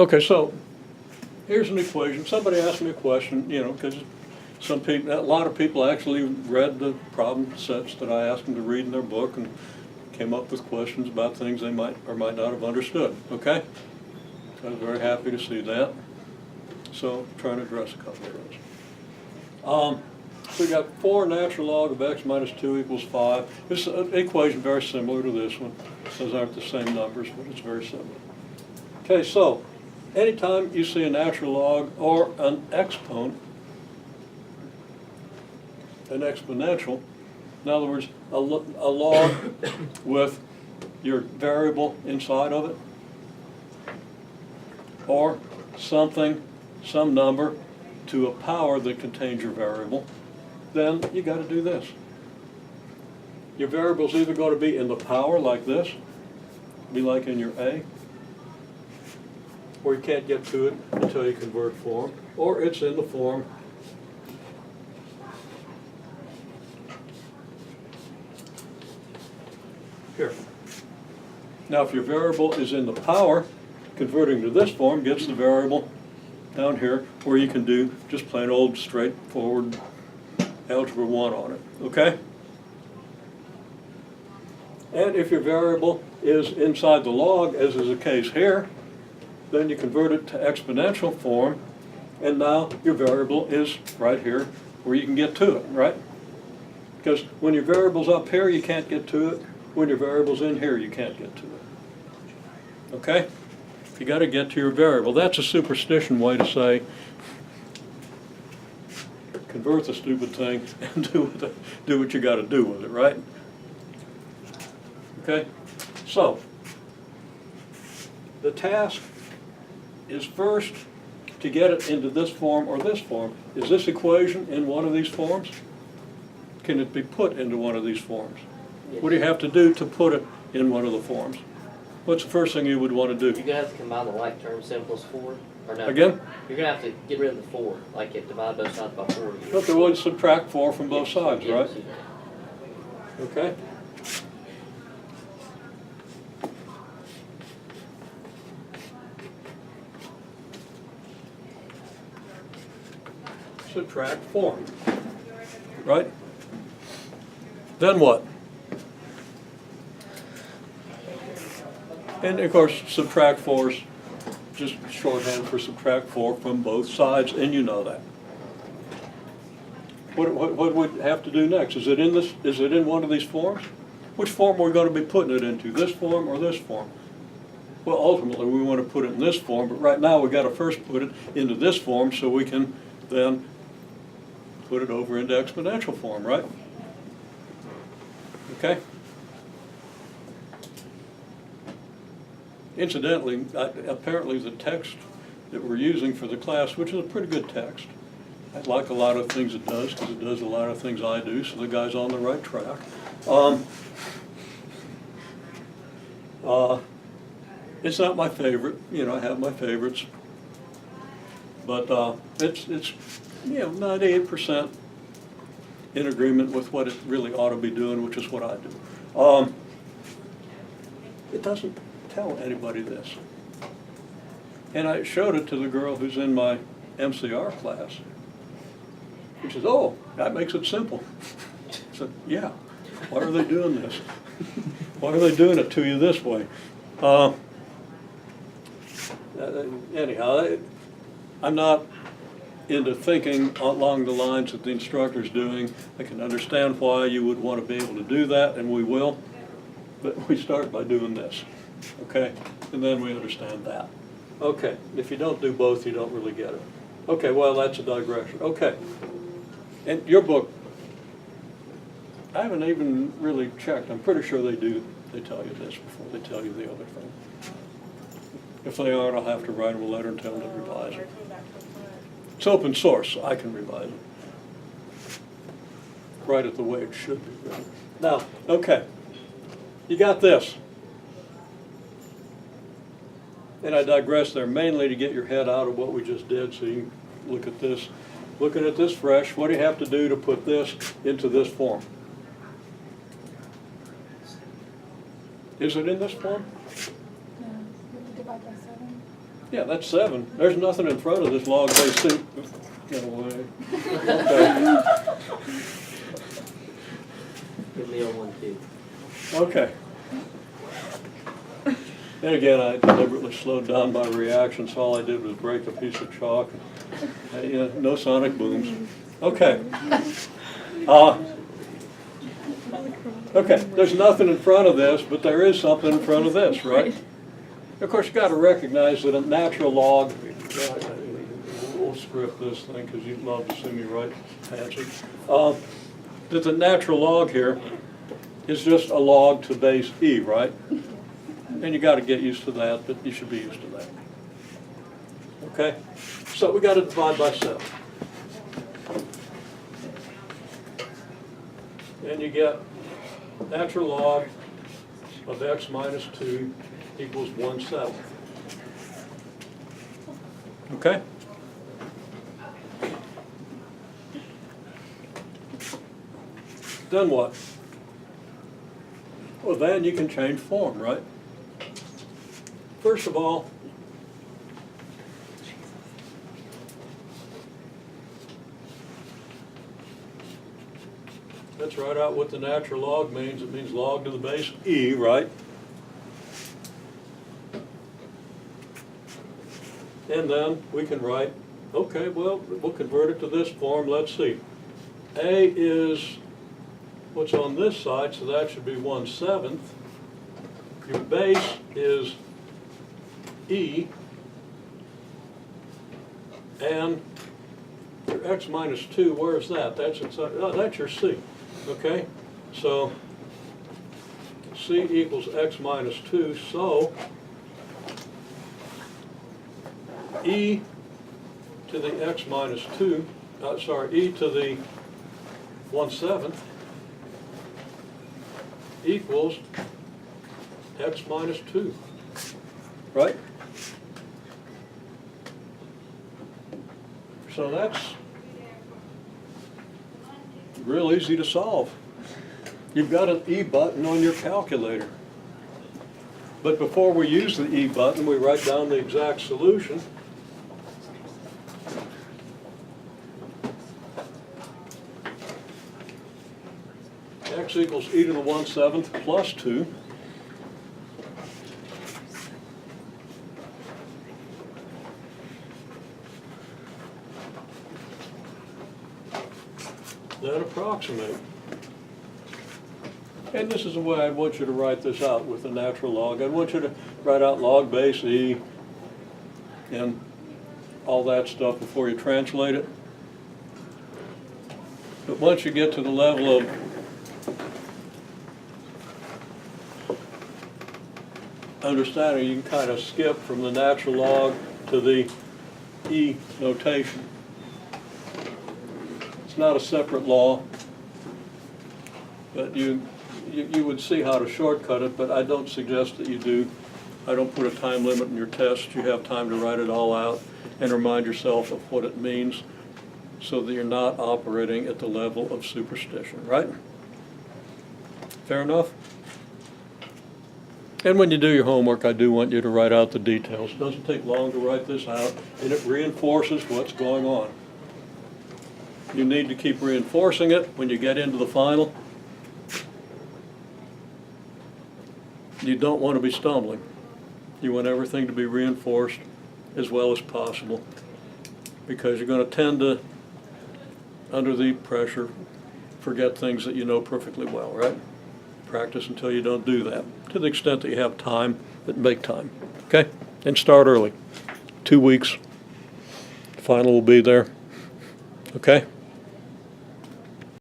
Okay, so here's an equation. Somebody asked me a question, because a lot of people actually read the problem sets that I asked them to read in their book and came up with questions about things they might or might not have understood, okay? So I was very happy to see that. So trying to address a couple of those. So we got 4 natural log of x minus 2 equals 5. This is an equation very similar to this one. Those aren't the same numbers, but it's very similar. Okay, so anytime you see a natural log or an exponent, an exponential, in other words, a log with your variable inside of it, or something, some number to a power that contains your variable, then you got to do this. Your variable's either going to be in the power like this, be like in your A, or you can't get to it until you convert form, or it's in the form here. Now if your variable is in the power, converting to this form gets the variable down here where you can do just plain old straightforward algebra 1 on it, okay? And if your variable is inside the log, as is the case here, then you convert it to exponential form, and now your variable is right here where you can get to it, right? Because when your variable's up here, you can't get to it. When your variable's in here, you can't get to it. Okay? You got to get to your variable. That's a superstition way to say, convert the stupid thing and do what you got to do with it, right? Okay? So, the task is first to get it into this form or this form. Is this equation in one of these forms? Can it be put into one of these forms? Yes. What do you have to do to put it in one of the forms? What's the first thing you would want to do? You're going to have to combine the like terms, 7 plus 4, or no? Again? You're going to have to get rid of the 4, like it divide both sides by 4. But there would subtract 4 from both Yes, sides, yes, right? you can. Okay? Subtract 4, right? Then what? And of course, subtract 4 is just shorthand for subtract 4 from both sides, and you know that. What would we have to do next? Is it in this? Is it in one of these forms? Which form are we going to be putting it into? This form or this form? Well, ultimately, we want to put it in this form, but right now we've got to first put it into this form so we can then put it over into exponential form, right? Okay? Incidentally, apparently the text that we're using for the class, which is a pretty good text, I like a lot of things it does because it does a lot of things I do, so the guy's on the right track. It's not my favorite, I have my favorites, but it's 98% in agreement with what it really ought to be doing, which is what I do. It doesn't tell anybody this. And I showed it to the girl who's in my MCR class. She says, "Oh, that makes it simple." I said, "Yeah, why are they doing this? Why are they doing it to you this way?" Anyhow, I'm not into thinking along the lines that the instructor's doing. I can understand why you would want to be able to do that, and we will, but we start by doing this, okay? And then we understand that. Okay, if you don't do both, you don't really get it. Okay, well, that's a digression. Okay, and your book, I haven't even really checked. I'm pretty sure they do. They tell you this before they tell you the other thing. If they aren't, I'll have to write them a letter and tell them to revise it. It's open source, so I can revise it. Write it the way it should be written. Now, okay, you got this. And I digress there mainly to get your head out of what we just did so you can look at this. Looking at this fresh, what do you have to do to put this into this form? Is it in this form? No, you have to divide by 7. Yeah, that's 7. There's nothing in front of this log-based C. Get away. Okay. Give me on one too. Okay. And again, I deliberately slowed down my reaction, so all I did was break a piece of chalk. Yeah, no sonic booms. Okay. Okay, there's nothing in front of this, but there is something in front of this, right? Of course, you got to recognize that a natural log, we'll script this thing because you'd love to see me write fancy, that the natural log here is just a log to base E, right? And you got to get used to that, but you should be used to that. Okay? So we got to divide by 7. And you get natural log of x minus 2 equals 1/7. Okay? Then what? Well, then you can change form, right? First of all, let's write out what the natural log means. It means log to the base E, right? And then we can write, okay, well, we'll convert it to this form. Let's see. A is what's on this side, so that should be 1/7. Your base is E, and your x minus 2, where's that? That's inside, oh, that's your C, okay? So C equals x minus 2, so E to the x minus 2, E to the 1/7 equals x minus 2, right? So that's real easy to solve. You've got an E button on your calculator. But before we use the E button, we write down the exact solution. X equals e to the 1/7 plus 2. Then approximate. And this is the way I want you to write this out with the natural log. I want you to write out log base E and all that stuff before you translate it. But once you get to the level of understanding, you can kind of skip from the natural log to the E notation. It's not a separate law, but you would see how to shortcut it, but I don't suggest that you do. I don't put a time limit in your test. You have time to write it all out and remind yourself of what it means so that you're not operating at the level of superstition, right? Fair enough? And when you do your homework, I do want you to write out the details. It doesn't take long to write this out, and it reinforces what's going on. You need to keep reinforcing it when you get into the final. You don't want to be stumbling. You want everything to be reinforced as well as possible, because you're going to tend to, under the pressure, forget things that you know perfectly well, right? Practice until you don't do that, to the extent that you have time, but make time, okay? And start early. 2 weeks, the final will be there, okay?